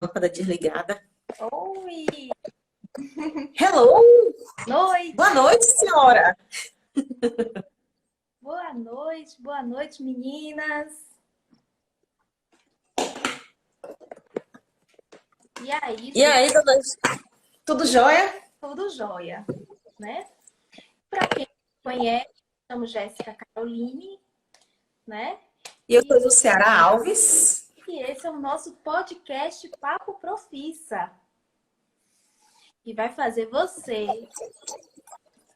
Lâmpada desligada. Oi! Hello! Noite! Boa noite, senhora! Boa noite, meninas! E aí, E aí, dona... Tudo jóia? tudo jóia, né? Para quem não conhece, chamo Jéssica Caroline, né? E eu sou do Ceará Alves. E esse é o nosso podcast Papo Profissa, que vai fazer você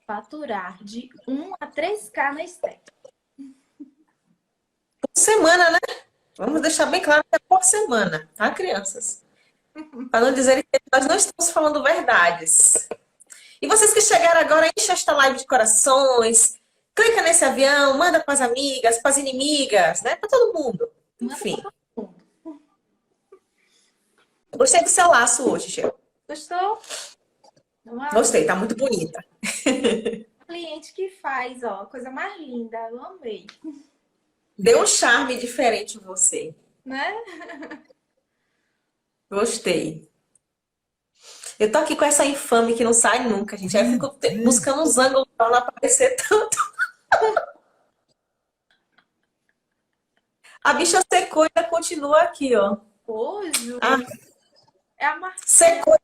faturar de 1 a 3K na estética. Por semana, né? Vamos deixar bem claro que é por semana, tá, crianças? Para não dizerem que nós não estamos falando verdades. E vocês que chegaram agora, enche esta live de corações, clica nesse avião, manda para as amigas, para as inimigas, né? Para todo mundo. Manda para Enfim. todo mundo. Gostei do seu laço hoje, Gê. Gostou? Gostei, tá muito bonita. Cliente que faz, ó, coisa mais linda, eu amei, Deu um charme diferente em você. né? Gostei. Eu tô aqui com essa infame que não sai nunca, gente. Aí eu fico buscando uns ângulos pra não aparecer tanto. A bicha secou e ainda continua aqui, ó. Ô, Ju, Ah, é a marquinha secou.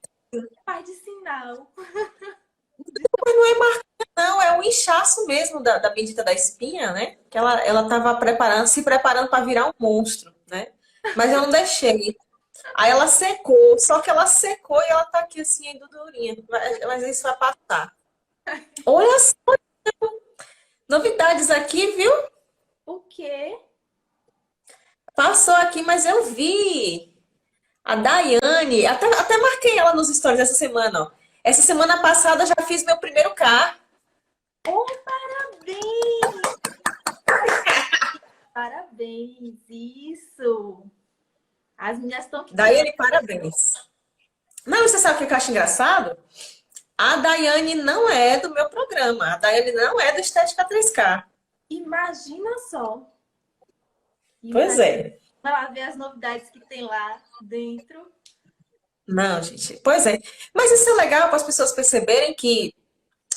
faz de sinal. Mas não é marca, não. É um inchaço mesmo da bendita da espinha, né? Que ela tava preparando, se preparando para virar um monstro, né? Mas eu não deixei. Aí ela secou, só que ela secou e ela tá aqui assim, ainda durinha. Mas isso vai passar. Olha só, novidades aqui, viu? O quê? Passou aqui, mas eu vi. A Daiane, até marquei ela nos stories essa semana, ó. Essa semana passada já fiz meu primeiro K. Oh, parabéns! Parabéns, isso! As meninas estão que estão. Daiane, parabéns. Não, você sabe o que eu acho engraçado? A Daiane não é do meu programa. A Daiane não é do Estética 3K. Imagina só. Pois Imagina. é. Vai lá ver as novidades que tem lá dentro. Não, gente. Pois é. Mas isso é legal para as pessoas perceberem que,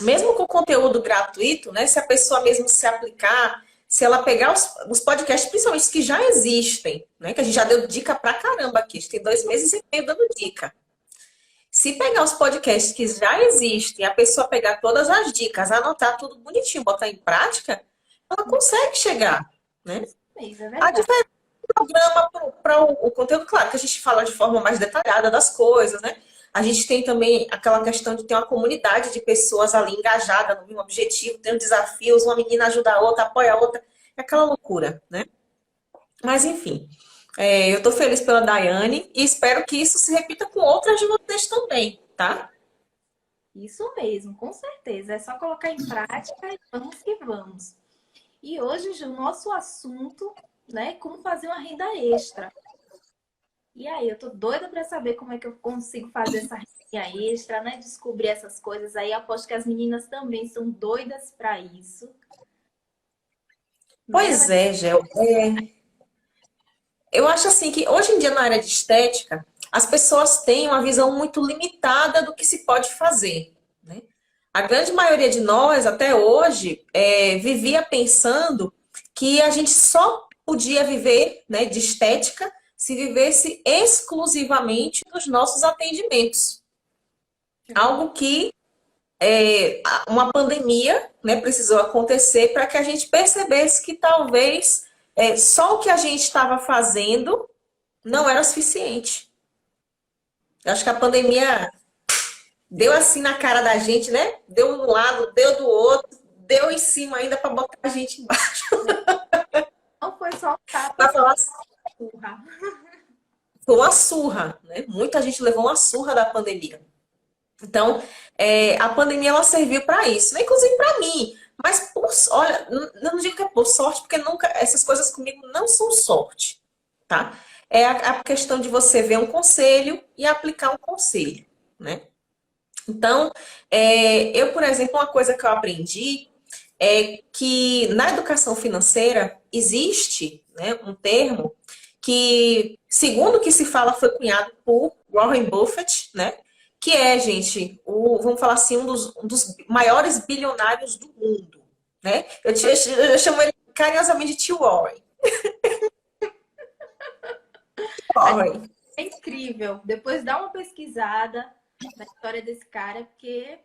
mesmo com conteúdo gratuito, né? Se a pessoa mesmo se aplicar, se ela pegar os podcasts, principalmente os que já existem, né? Que a gente já deu dica pra caramba aqui. A gente tem 2 meses e meio dando dica. Se pegar os podcasts que já existem, a pessoa pegar todas as dicas, anotar tudo bonitinho, botar em prática, ela consegue chegar, né? Isso mesmo, é A verdade. diferença do programa para o conteúdo, claro, que a gente fala de forma mais detalhada das coisas, né? A gente tem também aquela questão de ter uma comunidade de pessoas ali engajadas no mesmo objetivo, tendo desafios, uma menina ajuda a outra, apoia a outra, é aquela loucura, né? Mas enfim, eu tô feliz pela Daiane e espero que isso se repita com outras de vocês também, tá? Isso mesmo, com certeza. É só colocar em prática e vamos que vamos. E hoje, Ju, o nosso assunto, né, como fazer uma renda extra. E aí, eu tô doida para saber como é que eu consigo fazer essa renda extra, né? Descobrir essas coisas aí. Aposto que as meninas também são doidas para isso, né? Pois é, Gel. Eu acho assim que hoje em dia na área de estética, as pessoas têm uma visão muito limitada do que se pode fazer, né? A grande maioria de nós, até hoje, vivia pensando que a gente só podia viver, né, de estética se vivesse exclusivamente dos nossos atendimentos. Algo que uma pandemia, né, precisou acontecer para que a gente percebesse que talvez só o que a gente estava fazendo não era suficiente. Eu acho que a pandemia deu assim na cara da gente, né? Deu um lado, deu do outro, deu em cima ainda para botar a gente embaixo. Não foi só um tapa, Para foi falar uma surra. foi uma surra, né? Muita gente levou uma surra da pandemia. Então, a pandemia ela serviu para isso, né? Inclusive para mim. Mas, olha, eu não digo que é por sorte, porque nunca essas coisas comigo não são sorte, tá? É a questão de você ver um conselho e aplicar um conselho, né? Então, eu, por exemplo, uma coisa que eu aprendi é que na educação financeira existe, né, um termo que segundo o que se fala, foi cunhado por Warren Buffett, né? Que é, gente, vamos falar assim, um dos maiores bilionários do mundo, né? Eu chamo ele carinhosamente de tio Warren. Warren. É incrível. Depois dá uma pesquisada na história desse cara, porque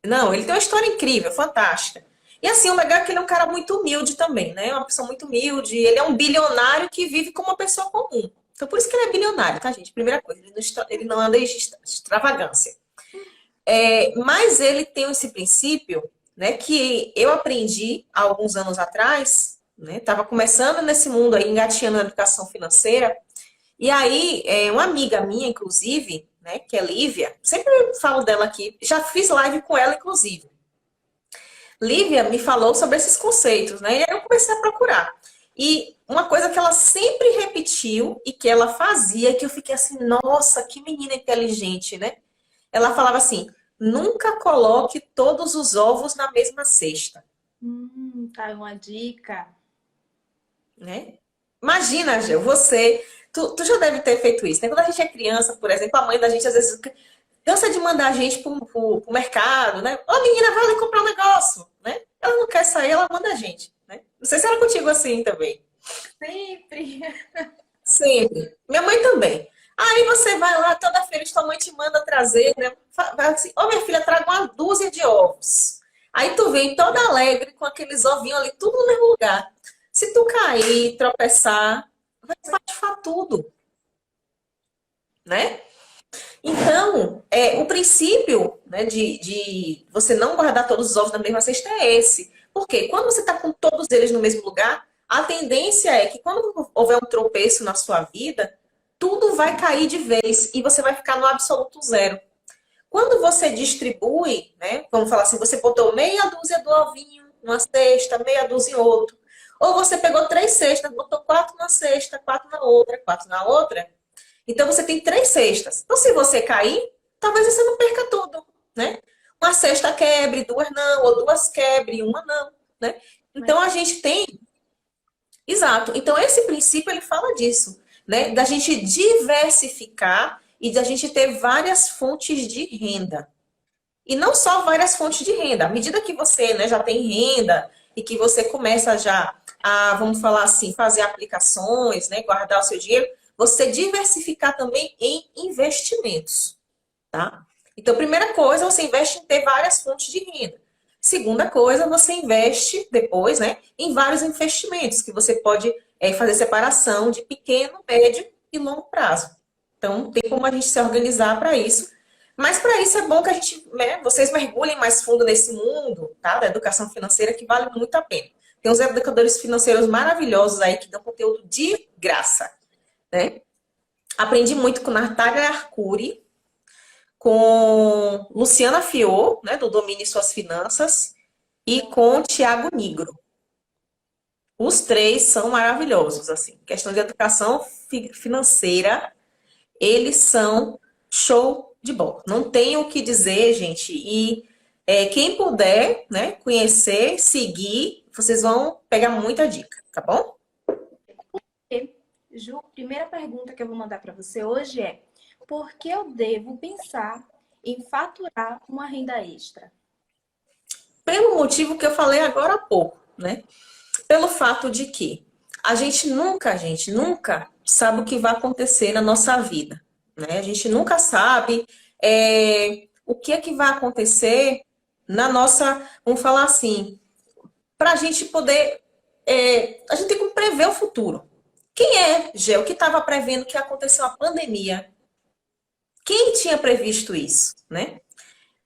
Não, ele tem uma história incrível, fantástica. E assim, o legal é que ele é um cara muito humilde também, né? Uma pessoa muito humilde. Ele é um bilionário que vive como uma pessoa comum. Então, por isso que ele é bilionário, tá, gente? Primeira coisa, ele não anda em extravagância. Mas ele tem esse princípio, né, que eu aprendi há alguns anos atrás, né? Estava começando nesse mundo aí, engatinhando na educação financeira. E aí, uma amiga minha, inclusive, né, que é Lívia, sempre falo dela aqui, já fiz live com ela, inclusive. Lívia me falou sobre esses conceitos, né? E aí eu comecei a procurar. E uma coisa que ela sempre repetiu e que ela fazia, que eu fiquei assim, nossa, que menina inteligente, né? Ela falava assim: nunca coloque todos os ovos na mesma cesta, tá uma dica. né? Imagina, Gel, você. Tu já deve ter feito isso, né? Quando a gente é criança, por exemplo, a mãe da gente às vezes cansa de mandar a gente pro mercado, né? Ô, menina, vai ali comprar um negócio, né? Ela não quer sair, ela manda a gente, né? Não sei se era contigo assim também. Sempre. Sempre. Minha mãe também. Aí você vai lá, toda feliz, tua mãe te manda trazer, né? Vai assim, ô minha filha, traga uma dúzia de ovos. Aí tu vem toda alegre com aqueles ovinhos ali, tudo no mesmo lugar. Se tu cair, tropeçar, vai espatifar tudo, né? Então, o princípio, né, de você não guardar todos os ovos na mesma cesta é esse. Porque quando você está com todos eles no mesmo lugar, a tendência é que quando houver um tropeço na sua vida, tudo vai cair de vez e você vai ficar no absoluto zero. Quando você distribui, né, vamos falar assim, você botou meia dúzia do ovinho numa cesta, meia dúzia em outro. Ou você pegou 3 cestas, botou 4 na cesta, 4 na outra, 4 na outra. Então você tem 3 cestas. Então, se você cair, talvez você não perca tudo, né? Uma cesta quebre, 2 não, ou 2 quebre, uma não, né? Então a gente tem. Exato. Então, esse princípio ele fala disso, né? Da gente diversificar e da gente ter várias fontes de renda. E não só várias fontes de renda. À medida que você, né, já tem renda e que você começa já a, vamos falar assim, fazer aplicações, né, guardar o seu dinheiro, você diversificar também em investimentos, tá? Então, primeira coisa, você investe em ter várias fontes de renda. Segunda coisa, você investe depois, né, em vários investimentos, que você pode fazer separação de pequeno, médio e longo prazo. Então, tem como a gente se organizar para isso. Mas para isso é bom que a gente, né, vocês mergulhem mais fundo nesse mundo, tá, da educação financeira, que vale muito a pena. Tem uns educadores financeiros maravilhosos aí que dão conteúdo de graça, né? Aprendi muito com Natália Arcuri, com Luciana Fior, né, do Domine Suas Finanças, e com Tiago Nigro. Os 3 são maravilhosos, assim. Questão de educação financeira, eles são show de bola. Não tenho o que dizer, gente. E quem puder, né, conhecer, seguir, vocês vão pegar muita dica, tá bom? Ju, primeira pergunta que eu vou mandar para você hoje é: por que eu devo pensar em faturar uma renda extra? Pelo motivo que eu falei agora há pouco, né? Pelo fato de que a gente nunca sabe o que vai acontecer na nossa vida, né? A gente nunca sabe o que é que vai acontecer na nossa, vamos falar assim, para a gente poder, a gente tem que prever o futuro. Quem é, Gel, que estava prevendo que ia acontecer uma pandemia? Quem tinha previsto isso, né?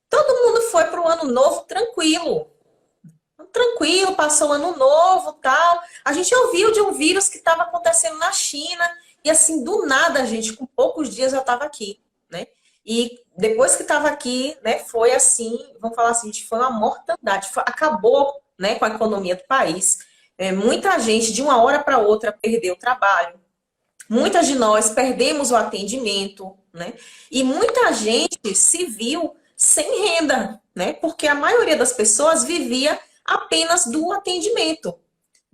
Todo mundo foi para o ano novo tranquilo. Tranquilo, passou o ano novo, tal. A gente ouviu de um vírus que estava acontecendo na China e assim, do nada, a gente, com poucos dias já estava aqui, né? E depois que estava aqui, né, foi assim, vamos falar assim, foi uma mortandade, acabou, né, com a economia do país. Muita gente, de uma hora para outra, perdeu o trabalho. Muitas de nós perdemos o atendimento, né? E muita gente se viu sem renda, né? Porque a maioria das pessoas vivia apenas do atendimento.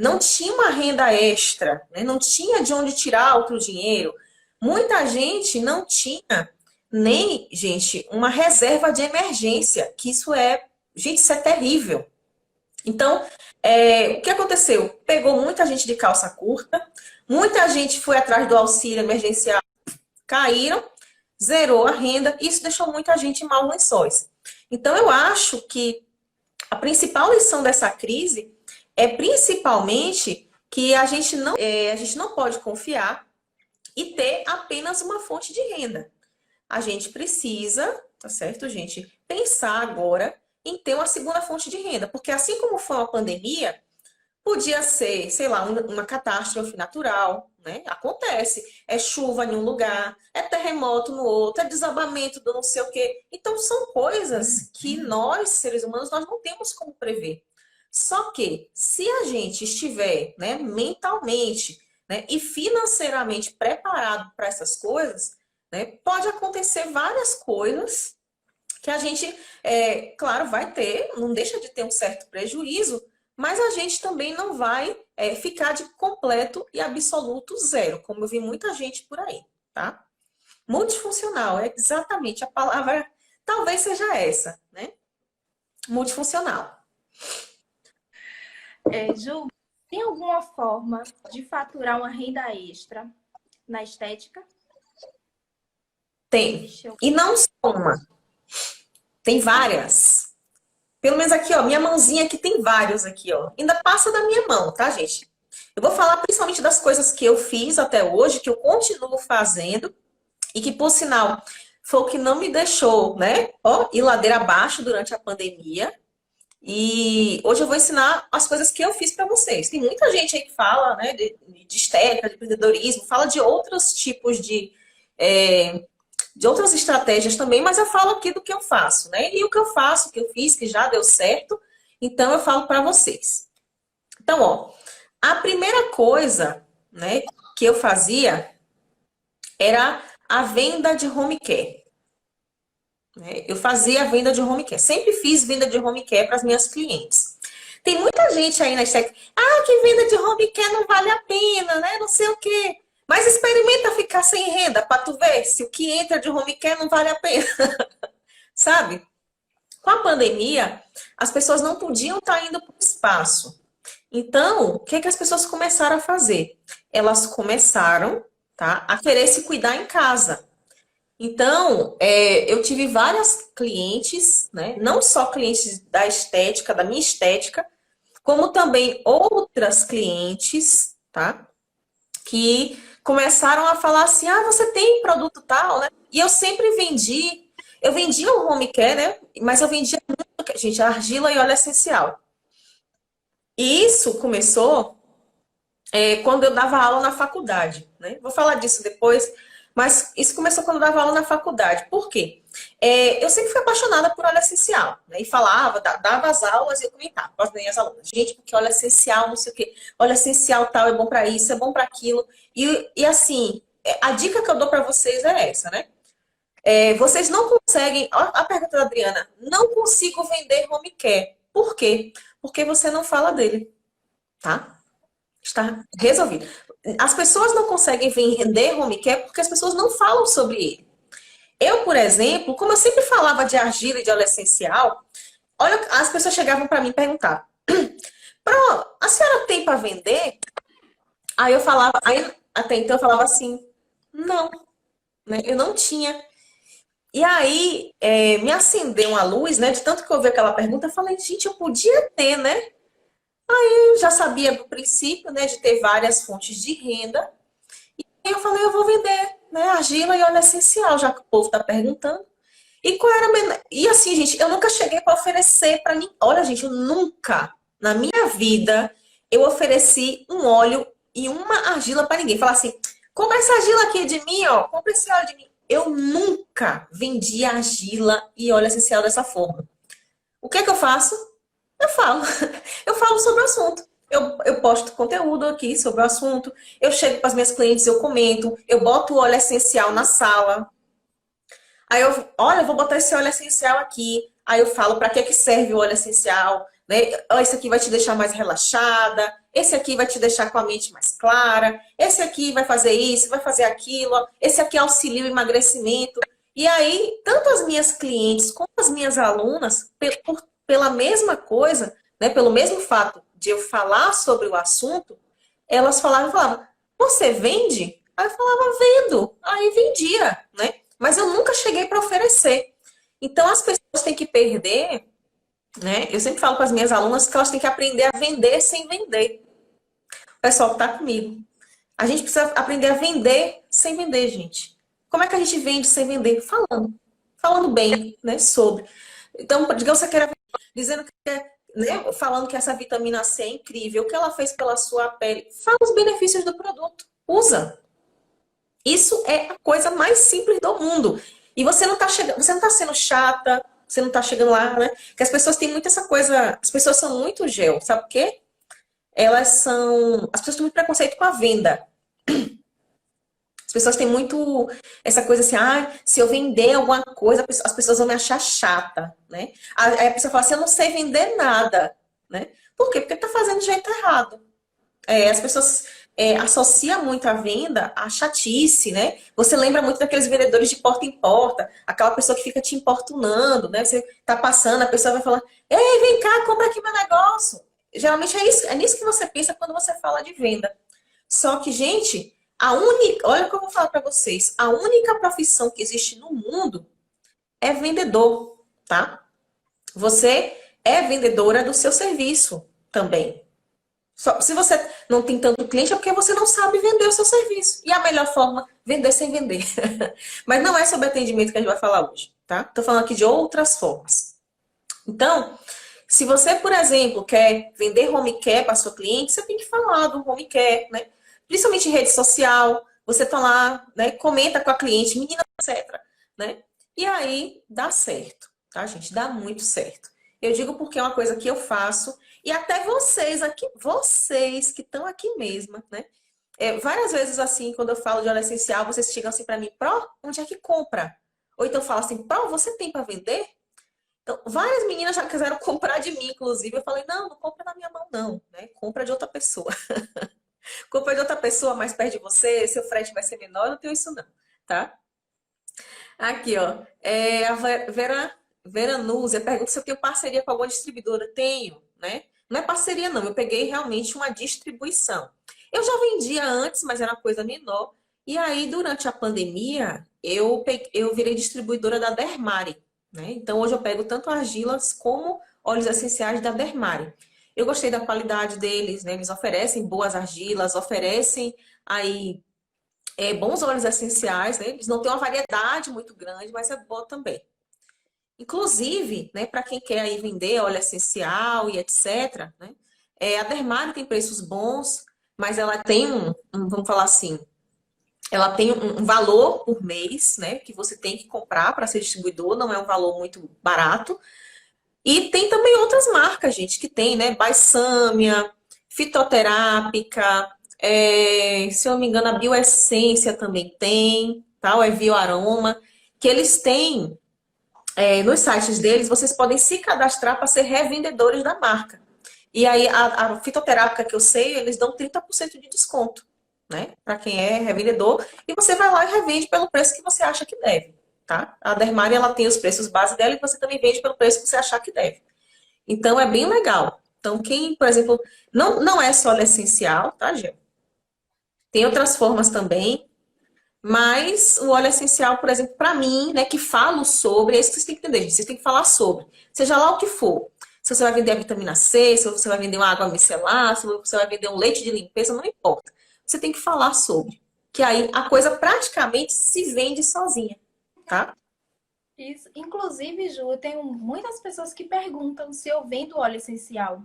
não tinha uma renda extra, né? Não tinha de onde tirar outro dinheiro. Muita gente não tinha nem, gente, uma reserva de emergência, que isso é, gente, isso é terrível. Então, o que aconteceu? Pegou muita gente de calça curta, muita gente foi atrás do auxílio emergencial, caíram, zerou a renda, e isso deixou muita gente em maus lençóis. Então, eu acho que a principal lição dessa crise é principalmente que a gente não pode confiar e ter apenas uma fonte de renda. A gente precisa, tá certo, gente, pensar agora em ter uma segunda fonte de renda, porque assim como foi uma pandemia, podia ser, sei lá, uma catástrofe natural, né? Acontece. É chuva em um lugar, é terremoto no outro, é desabamento do não sei o quê. Então, são coisas que nós, seres humanos, nós não temos como prever. Só que, se a gente estiver, né, mentalmente, né, e financeiramente preparado para essas coisas, né, pode acontecer várias coisas que a gente, claro, vai ter, não deixa de ter um certo prejuízo, mas a gente também não vai ficar de completo e absoluto zero, como eu vi muita gente por aí, tá? Multifuncional, é exatamente a palavra, talvez seja essa, né? Multifuncional. Ju, tem alguma forma de faturar uma renda extra na estética? Tem. E não só uma. Tem várias. Pelo menos aqui, ó, minha mãozinha aqui tem vários aqui, ó. Ainda passa da minha mão, tá, gente? Eu vou falar principalmente das coisas que eu fiz até hoje, que eu continuo fazendo e que, por sinal, foi o que não me deixou, né, ó, ir ladeira abaixo durante a pandemia. E hoje eu vou ensinar as coisas que eu fiz para vocês. Tem muita gente aí que fala, né, de estética, de empreendedorismo, fala de outros tipos de outras estratégias também, mas eu falo aqui do que eu faço, né? E o que eu faço, o que eu fiz, que já deu certo, então eu falo para vocês. Então, ó, a primeira coisa, né, que eu fazia era a venda de home care. Né? Eu fazia a venda de home care. Sempre fiz venda de home care para as minhas clientes. Tem muita gente aí na estética, que venda de home care não vale a pena, né? Não sei o quê. Mas experimenta ficar sem renda para tu ver se o que entra de home care não vale a pena. Sabe? Com a pandemia, as pessoas não podiam estar indo para o espaço. Então, o que é que as pessoas começaram a fazer? Elas começaram, tá, a querer se cuidar em casa. Então, eu tive várias clientes, né? Não só clientes da estética, da minha estética, como também outras clientes, tá? Que começaram a falar assim, você tem produto tal, né? E eu sempre eu vendia o home care, né? Mas eu vendia muito, gente, argila e óleo essencial. E isso começou quando eu dava aula na faculdade, né? Vou falar disso depois, mas isso começou quando eu dava aula na faculdade. Por quê? Eu sempre fui apaixonada por óleo essencial, né? E falava, dava as aulas e eu comentava com as minhas alunas. Gente, porque óleo essencial, não sei o quê. Óleo essencial tal é bom para isso, é bom para aquilo. E assim, a dica que eu dou para vocês é essa, né? Vocês não conseguem... Ó, a pergunta da Adriana. Não consigo vender home care. Por quê? Porque você não fala dele, tá? Está resolvido. As pessoas não conseguem vender home care porque as pessoas não falam sobre ele. Eu, por exemplo, como eu sempre falava de argila e de óleo essencial, olha, as pessoas chegavam para mim e perguntavam: a senhora tem para vender? Aí eu falava, até então eu falava assim, não, né? Eu não tinha. E aí me acendeu uma luz, né? De tanto que eu ouvi aquela pergunta, eu falei, gente, eu podia ter, né? Eu já sabia do princípio, né, de ter várias fontes de renda. E eu falei, eu vou vender, né, argila e óleo essencial, já que o povo está perguntando. E qual era E assim, gente, eu nunca cheguei para oferecer para ninguém. Olha, gente, eu nunca, na minha vida, eu ofereci um óleo e uma argila para ninguém. Falar assim, compra essa argila aqui de mim, ó, compra esse óleo de mim. Eu nunca vendi argila e óleo essencial dessa forma. O que é que eu faço? Eu falo. Eu falo sobre o assunto. Eu posto conteúdo aqui sobre o assunto. Eu chego para as minhas clientes, eu comento. Eu boto o óleo essencial na sala. Aí olha, eu vou botar esse óleo essencial aqui. Aí eu falo para que serve o óleo essencial, né? Ó, esse aqui vai te deixar mais relaxada, esse aqui vai te deixar com a mente mais clara, esse aqui vai fazer isso, vai fazer aquilo, ó, esse aqui auxilia o emagrecimento. E aí, tanto as minhas clientes como as minhas alunas, pela mesma coisa, né, pelo mesmo fato de eu falar sobre o assunto, elas falavam, você vende? Aí eu falava, vendo. Aí vendia, né? Mas eu nunca cheguei para oferecer. Então as pessoas têm que perder, né? Eu sempre falo para as minhas alunas que elas têm que aprender a vender sem vender. O pessoal que está comigo. A gente precisa aprender a vender sem vender, gente. Como é que a gente vende sem vender? Falando. Falando bem, né? Sobre. Então, digamos que você queira dizendo que, né? Falando que essa vitamina C é incrível, o que ela fez pela sua pele. Fala os benefícios do produto. Usa. Isso é a coisa mais simples do mundo. E você não está chegando, você não está sendo chata, você não está chegando lá, né? Porque as pessoas têm muito essa coisa, as pessoas são muito gel, sabe por quê? As pessoas têm muito preconceito com a venda. As pessoas têm muito essa coisa assim, se eu vender alguma coisa, as pessoas vão me achar chata, né? Aí a pessoa fala assim, eu não sei vender nada, né? Por quê? Porque tá fazendo do jeito errado. As pessoas associam muito a venda à chatice, né? Você lembra muito daqueles vendedores de porta em porta, aquela pessoa que fica te importunando, né? Você tá passando, a pessoa vai falar, ei, vem cá, compra aqui meu negócio. Geralmente é nisso que você pensa quando você fala de venda. Só que, gente, olha o que eu vou falar para vocês, a única profissão que existe no mundo é vendedor, tá? Você é vendedora do seu serviço também. Se você não tem tanto cliente, é porque você não sabe vender o seu serviço. E a melhor forma, vender sem vender. Mas não é sobre atendimento que a gente vai falar hoje, tá? Tô falando aqui de outras formas. Então, se você, por exemplo, quer vender home care para sua cliente, você tem que falar do home care, né? Principalmente em rede social, você tá lá, né? Comenta com a cliente, menina, etc, né? E aí, dá certo, tá, gente? Dá muito certo. Eu digo porque é uma coisa que eu faço e até vocês aqui, vocês que estão aqui mesmo, né? Várias vezes assim, quando eu falo de óleo essencial, vocês chegam assim para mim, Pró, onde é que compra? Ou então falam assim, Pró, você tem para vender? Então, várias meninas já quiseram comprar de mim, inclusive. Eu falei, não compra na minha mão, não, né? Compra de outra pessoa. Compra de outra pessoa mais perto de você, seu frete vai ser menor, eu não tenho isso não, tá? Aqui, ó. A Vera Núzia pergunta se eu tenho parceria com alguma distribuidora. Tenho, né? Não é parceria, não. Eu peguei realmente uma distribuição. Eu já vendia antes, mas era uma coisa menor. E aí, durante a pandemia, eu virei distribuidora da Dermari, né? Então, hoje eu pego tanto argilas como óleos essenciais da Dermari. Eu gostei da qualidade deles, né? Eles oferecem boas argilas, oferecem aí bons óleos essenciais, né? Eles não têm uma variedade muito grande, mas é boa também. Inclusive, né, para quem quer aí vender óleo essencial e etc, né? A Dermari tem preços bons, mas ela tem vamos falar assim, ela tem um valor por mês, né, que você tem que comprar para ser distribuidor, não é um valor muito barato. E tem também outras marcas, gente, que tem, né? Baissâmia, Fitoterápica, se eu não me engano, a Bioessência também tem, tá? O Bioaroma, que eles têm, nos sites deles, vocês podem se cadastrar para ser revendedores da marca. E aí, a fitoterápica que eu sei, eles dão 30% de desconto, né? Para quem é revendedor. E você vai lá e revende pelo preço que você acha que deve, tá? A Dermari, ela tem os preços base dela e você também vende pelo preço que você achar que deve. Então, é bem legal. Então, quem, por exemplo, não é só óleo essencial, tá, Gil? Tem outras formas também. Mas o óleo essencial, por exemplo, para mim, né, que falo sobre, é isso que vocês têm que entender, gente. Vocês têm que falar sobre. Seja lá o que for. Se você vai vender a vitamina C, se você vai vender uma água micelar, se você vai vender um leite de limpeza, não importa. Você tem que falar sobre. Que aí a coisa praticamente se vende sozinha, tá? Isso. Inclusive, Ju, eu tenho muitas pessoas que perguntam se eu vendo óleo essencial.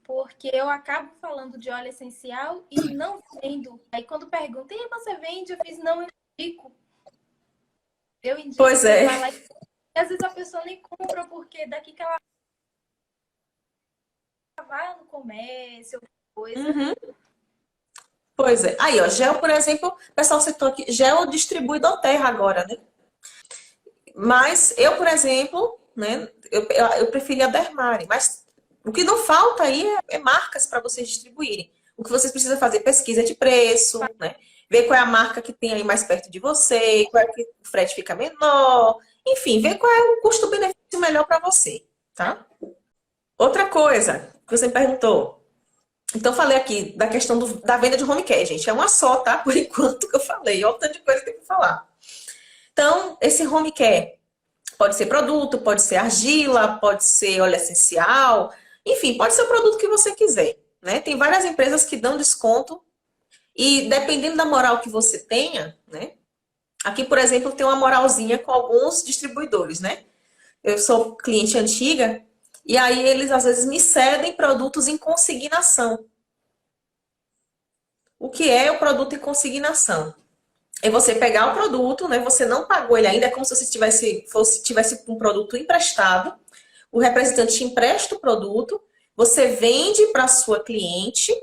Porque eu acabo falando de óleo essencial e não vendo. Aí quando perguntam, e você vende? Eu fiz, não, eu indico. Eu indico, Pois é. vai lá e às vezes a pessoa nem compra, porque daqui que ela vai no comércio, coisa. Uhum. Pois é. Aí, ó, gel, por exemplo, o pessoal citou aqui, gel distribui do Terra agora, né? Mas eu, por exemplo, né, eu preferia a Dermari, mas O que não falta aí é marcas para vocês distribuírem. O que vocês precisam fazer é pesquisa de preço, né? Ver qual é a marca que tem aí mais perto de você, qual é que o frete fica menor, enfim, ver qual é o custo-benefício melhor para você, tá? Outra coisa que você me perguntou. Então, falei aqui da questão da venda de home care, gente. É uma só, tá? Por enquanto que eu falei. Olha o tanto de coisa que tem que falar. Então, esse home care pode ser produto, pode ser argila, pode ser óleo essencial, enfim, pode ser o produto que você quiser, né? Tem várias empresas que dão desconto e dependendo da moral que você tenha, né? Aqui, por exemplo, tem uma moralzinha com alguns distribuidores, né? Eu sou cliente antiga e aí eles às vezes me cedem produtos em consignação. O que é o produto em consignação? É você pegar o produto, né? Você não pagou ele ainda, é como se você tivesse um produto emprestado. O representante te empresta o produto, você vende para a sua cliente,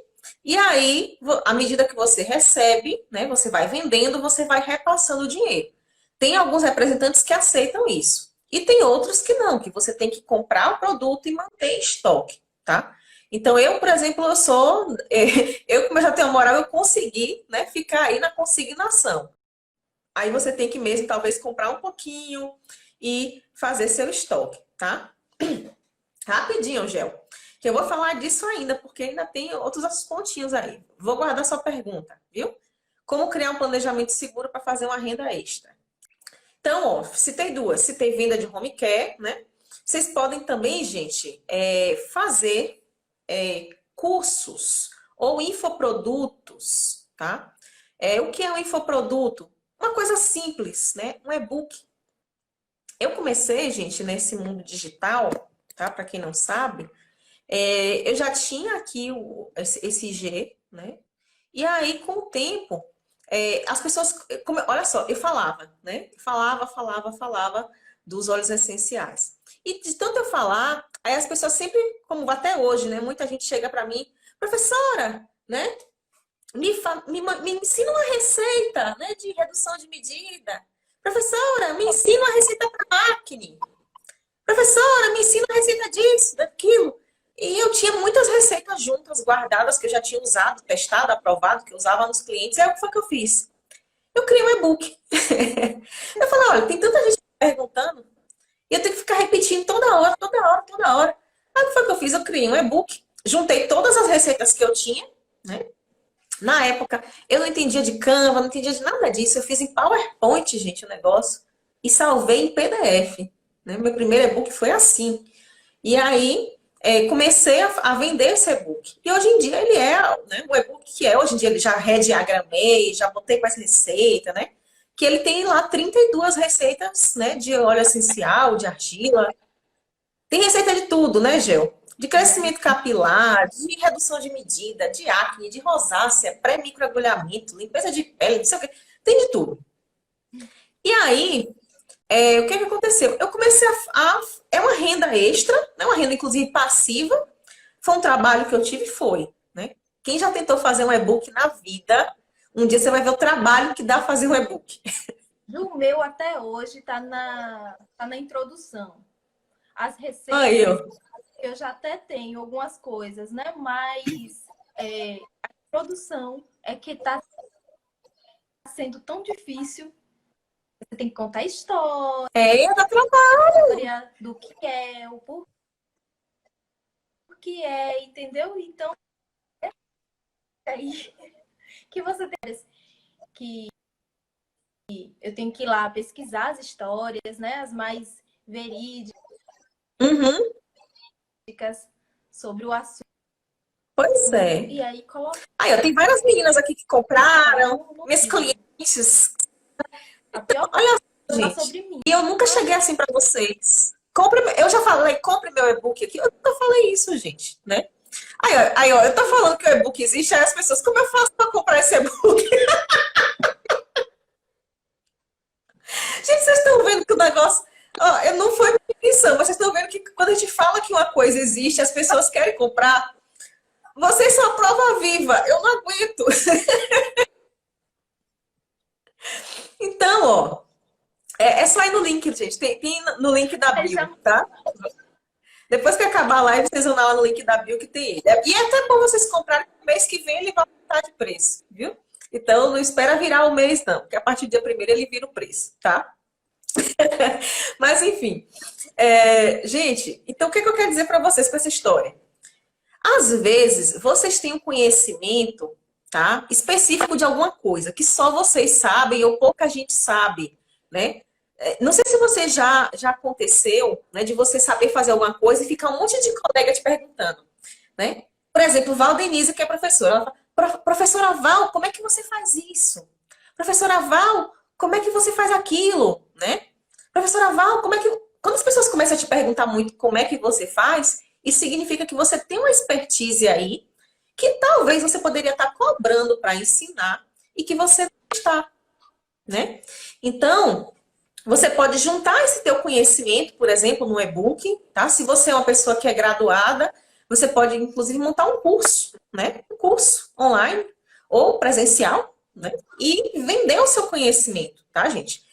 e aí, à medida que você recebe, né? Você vai vendendo, você vai repassando o dinheiro. Tem alguns representantes que aceitam isso. E tem outros que não, que você tem que comprar o produto e manter em estoque, tá? Então, eu, por exemplo, eu como eu já tenho moral, eu consegui, né, ficar aí na consignação. Aí você tem que mesmo, talvez, comprar um pouquinho e fazer seu estoque, tá? Rapidinho, Gel, que eu vou falar disso ainda, porque ainda tem outros pontinhos aí. Vou guardar sua pergunta, viu? Como criar um planejamento seguro para fazer uma renda extra? Então, ó, citei duas. Citei venda de home care, né? Vocês podem também, gente, fazer cursos ou infoprodutos, tá? O que é um infoproduto? Uma coisa simples, né? Um e-book. Eu comecei, gente, nesse mundo digital, tá? Para quem não sabe, eu já tinha aqui esse IG, né? E aí, com o tempo, as pessoas. Olha só, eu falava, né? Falava dos óleos essenciais. E de tanto eu falar, aí as pessoas sempre, como até hoje, né? Muita gente chega para mim, professora, né? Me ensina uma receita, né, de redução de medida. Professora, me ensina uma receita para acne. Professora, me ensina uma receita disso, daquilo. E eu tinha muitas receitas juntas, guardadas, que eu já tinha usado, testado, aprovado, que eu usava nos clientes. Aí o que foi que eu fiz? Eu criei um e-book. Eu falei, olha, tem tanta gente perguntando, e eu tenho que ficar repetindo toda hora. Aí o que foi que eu fiz? Eu criei um e-book, juntei todas as receitas que eu tinha, né? Na época, eu não entendia de Canva, não entendia de nada disso. Eu fiz em PowerPoint, gente, o negócio. E salvei em PDF. Né? Meu primeiro e-book foi assim. E aí, comecei a vender esse e-book. E hoje em dia ele é, né, o e-book que é. Hoje em dia ele já rediagramei, já botei mais receita, né? Que ele tem lá 32 receitas, né? De óleo essencial, de argila. Tem receita de tudo, né, Gel? De crescimento capilar, de redução de medida, de acne, de rosácea, pré-microagulhamento, limpeza de pele, não sei o quê. Tem de tudo. E aí, o que que aconteceu? Eu comecei É uma renda extra, né? Uma renda, inclusive, passiva. Foi um trabalho que eu tive e foi, né? Quem já tentou fazer um e-book na vida, um dia você vai ver o trabalho que dá fazer um e-book. O meu até hoje tá na introdução. As Aí, receitas, ó. eu já até tenho algumas coisas, né? Mas a produção é que tá sendo tão difícil. Você tem que contar a Dá trabalho. história do que é, o porquê é, entendeu? Então, é aí que você tem que eu tenho que ir lá pesquisar as histórias, né? As mais verídicas Uhum. sobre o assunto. Pois é. E aí colocar Aí, ó, tem várias meninas aqui que compraram, no minhas livro. clientes. A pior Olha só, parte gente. sobre mim. E eu nunca cheguei assim pra vocês. Eu já falei, compre meu e-book aqui. Eu nunca falei isso, gente, né? Ó, eu tô falando que o e-book existe, aí as pessoas, como eu faço pra comprar esse e-book? Gente, vocês estão vendo que o negócio. Ó, eu não foi minha intenção, mas vocês estão vendo que quando a gente fala que uma coisa existe, as pessoas querem comprar. Vocês são a prova viva. Eu não aguento. Então, ó. É só ir no link, gente. Tem no link da Aí bio, já tá? Depois que acabar a live, vocês vão lá no link da bio que tem ele. E é até bom vocês comprarem, no mês que vem ele vai aumentar de preço, viu? Então não espera virar o mês, não, porque a partir do dia 1º ele vira o preço, tá? Mas enfim. Gente, então o que eu quero dizer para vocês com essa história? Às vezes, vocês têm um conhecimento, tá, específico de alguma coisa que só vocês sabem ou pouca gente sabe, né? Não sei se você já aconteceu, né, de você saber fazer alguma coisa e ficar um monte de colega te perguntando, né? Por exemplo, Val Denise, que é professora, ela fala, professora Val, como é que você faz isso? Professora Val, como é que você faz aquilo, né? Professora Val, como é que... Quando as pessoas começam a te perguntar muito como é que você faz, isso significa que você tem uma expertise aí que talvez você poderia estar cobrando para ensinar e que você não está, né? Então, você pode juntar esse teu conhecimento, por exemplo, no e-book, tá? Se você é uma pessoa que é graduada, você pode, inclusive, montar um curso, né? Um curso online ou presencial, né? E vender o seu conhecimento, tá, gente?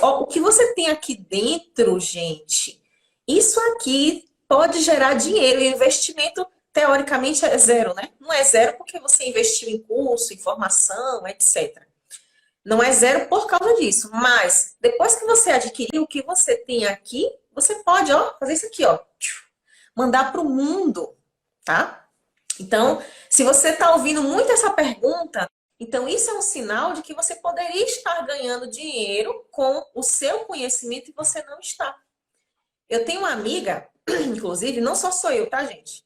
O que você tem aqui dentro, gente, isso aqui pode gerar dinheiro e o investimento, teoricamente, é zero, né? Não é zero porque você investiu em curso, em formação, etc. Não é zero por causa disso, mas depois que você adquirir o que você tem aqui, você pode, ó, fazer isso aqui, ó, mandar para o mundo, tá? Então, se você está ouvindo muito essa pergunta, então isso é um sinal de que você poderia estar ganhando dinheiro com o seu conhecimento e você não está. Eu tenho uma amiga, inclusive, não só sou eu, tá, gente?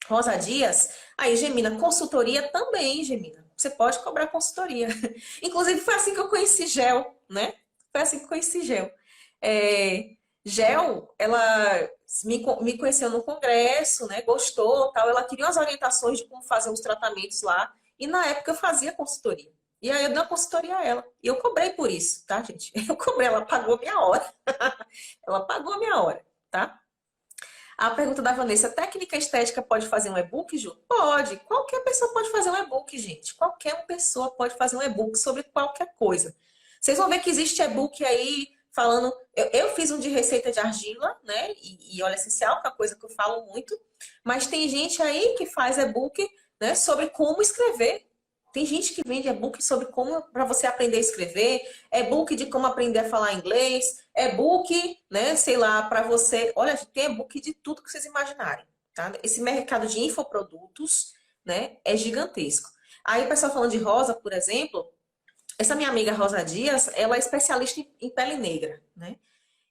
Rosa Dias. Aí, Gemina, consultoria também, Gemina. Você pode cobrar consultoria. Inclusive, foi assim que eu conheci Gel, né? Foi assim que eu conheci Gel. Gel, ela me conheceu no congresso, né? Gostou, tal. Ela queria umas orientações de como fazer os tratamentos lá. E na época eu fazia consultoria. E aí eu dei uma consultoria a ela. E eu cobrei por isso, tá, gente? Eu cobrei, ela pagou a minha hora. Ela pagou a minha hora, tá? A pergunta da Vanessa, técnica estética pode fazer um e-book, Ju? Pode. Qualquer pessoa pode fazer um e-book, gente. Qualquer pessoa pode fazer um e-book sobre qualquer coisa. Vocês vão ver que existe e-book aí falando... Eu fiz um de receita de argila, né? E óleo essencial, que é uma coisa que eu falo muito. Mas tem gente aí que faz e-book, né, sobre como escrever. Tem gente que vende e-book sobre como, para você aprender a escrever, e-book de como aprender a falar inglês, e-book, né, sei lá, para você... Olha, tem e-book de tudo que vocês imaginarem, tá? Esse mercado de infoprodutos, né, é gigantesco. Aí o pessoal falando de rosa, por exemplo, essa minha amiga Rosa Dias, ela é especialista em pele negra, né?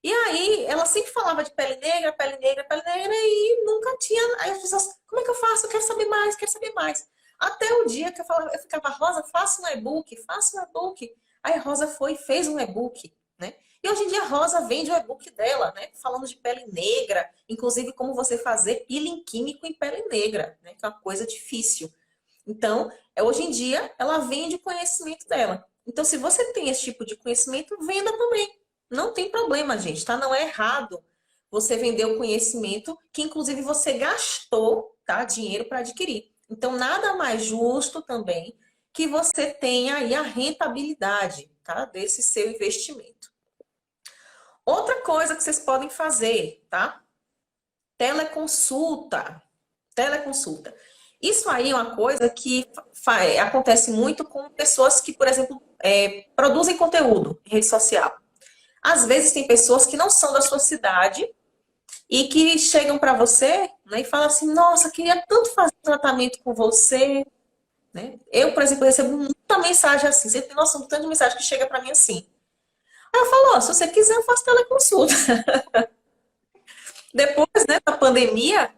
E aí, ela sempre falava de pele negra, pele negra, pele negra, e nunca tinha... Aí as pessoas, como é que eu faço? Eu quero saber mais, quero saber mais. Até o dia que eu ficava, Rosa, faça um e-book, faça um e-book. Aí Rosa foi e fez um e-book, né? E hoje em dia a Rosa vende o e-book dela, né? Falando de pele negra, inclusive como você fazer peeling químico em pele negra, né? Que é uma coisa difícil. Então, hoje em dia, ela vende o conhecimento dela. Então, se você tem esse tipo de conhecimento, venda também. Não tem problema, gente, tá? Não é errado você vender o conhecimento que, inclusive, você gastou, tá? Dinheiro para adquirir. Então, nada mais justo também que você tenha aí a rentabilidade, tá? Desse seu investimento. Outra coisa que vocês podem fazer, tá? Teleconsulta. Teleconsulta. Isso aí é uma coisa que acontece muito com pessoas que, por exemplo, produzem conteúdo em rede social. Às vezes tem pessoas que não são da sua cidade e que chegam para você, né, e falam assim, nossa, queria tanto fazer tratamento com você. Né? Eu, por exemplo, recebo muita mensagem assim, você tem noção do tanto de mensagem que chega para mim assim. Aí eu falo, ó, se você quiser, eu faço teleconsulta. Depois, né, da pandemia,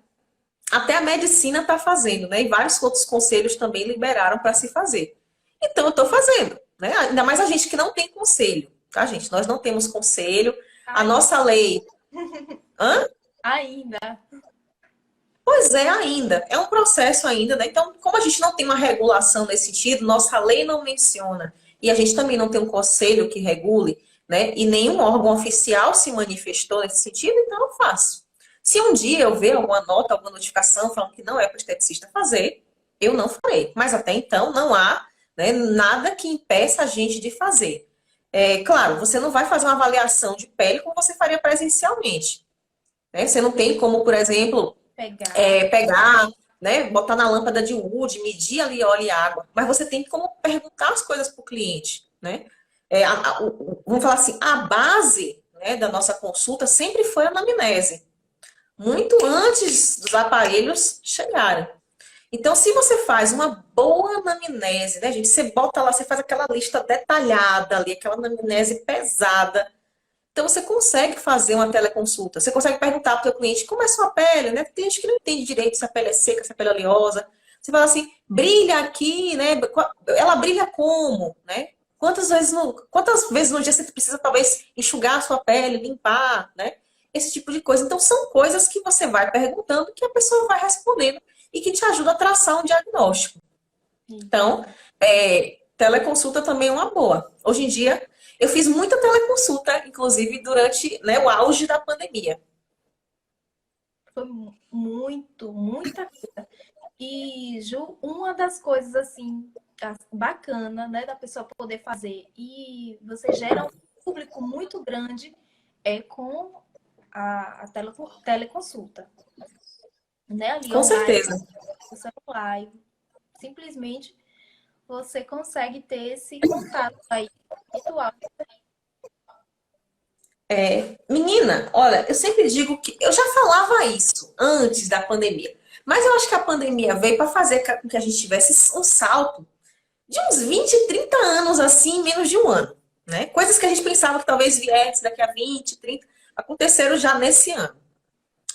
até a medicina está fazendo, né? E vários outros conselhos também liberaram para se fazer. Então, eu estou fazendo, né? Ainda mais a gente que não tem conselho, tá, gente? Nós não temos conselho. A nossa lei... Hã? Ainda. Pois é, ainda. É um processo ainda, né? Então, como a gente não tem uma regulação nesse sentido, nossa lei não menciona, e a gente também não tem um conselho que regule, né? E nenhum órgão oficial se manifestou nesse sentido, então eu faço. Se um dia eu ver alguma nota, alguma notificação falando que não é para o esteticista fazer, eu não farei. Mas até então não há, né, nada que impeça a gente de fazer. Claro, você não vai fazer uma avaliação de pele como você faria presencialmente. né? Você não tem como, por exemplo, Pegar. pegar, né, botar na lâmpada de Wood, medir ali óleo e água, mas você tem como perguntar as coisas para o cliente, né? Vamos falar assim, a base, né, da nossa consulta sempre foi a anamnese, muito antes dos aparelhos chegarem. Então, se você faz uma boa anamnese, né, gente? Você bota lá, você faz aquela lista detalhada ali, aquela anamnese pesada. Então, você consegue fazer uma teleconsulta. Você consegue perguntar para o seu cliente como é a sua pele, né? Tem cliente que não entende direito se a pele é seca, se a pele é oleosa. Você fala assim, brilha aqui, né? Ela brilha como, né? Quantas vezes no dia você precisa, talvez, enxugar a sua pele, limpar, né? Esse tipo de coisa. Então, são coisas que você vai perguntando que a pessoa vai respondendo e que te ajuda a traçar um diagnóstico. Sim. Então, teleconsulta também é uma boa. Hoje em dia, eu fiz muita teleconsulta, inclusive durante, né, o auge da pandemia. Foi muita coisa. E, Ju, uma das coisas, assim, bacana, né, da pessoa poder fazer e você gera um público muito grande com a teleconsulta, né? Ali Com online, certeza. no celular. Simplesmente você consegue ter esse contato aí virtual. Menina, olha, eu sempre digo que eu já falava isso antes da pandemia, mas eu acho que a pandemia veio para fazer com que a gente tivesse um salto de uns 20, 30 anos assim, em menos de um ano, né? Coisas que a gente pensava que talvez viesse daqui a 20, 30, aconteceram já nesse ano.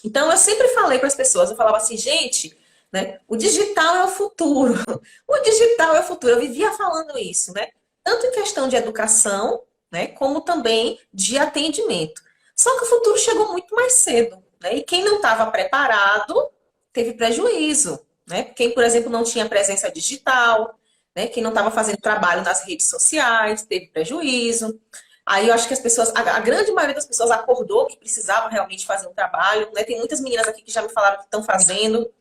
Então, eu sempre falei para as pessoas, eu falava assim, gente, né, o digital é o futuro. O digital é o futuro. Eu vivia falando isso, né? Tanto em questão de educação, né, como também de atendimento. Só que o futuro chegou muito mais cedo, né? E quem não estava preparado teve prejuízo, né? Quem, por exemplo, não tinha presença digital, né? Quem não estava fazendo trabalho nas redes sociais teve prejuízo. Aí eu acho que as pessoas, a grande maioria das pessoas acordou que precisava realmente fazer um trabalho, né? Tem muitas meninas aqui que já me falaram que estão fazendo.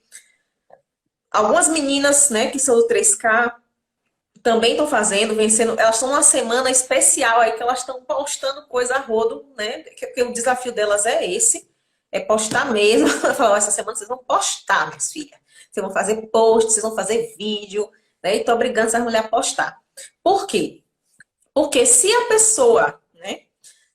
Algumas meninas, né, que são do 3K, também estão fazendo, vencendo. Elas estão numa semana especial aí que elas estão postando coisa a rodo, né? Que o desafio delas é esse, é postar mesmo. Eu falo, essa semana vocês vão postar, minhas filhas. Vocês vão fazer post, vocês vão fazer vídeo, né? E tô obrigando essas mulheres a postar. Por quê? Porque se a pessoa, né,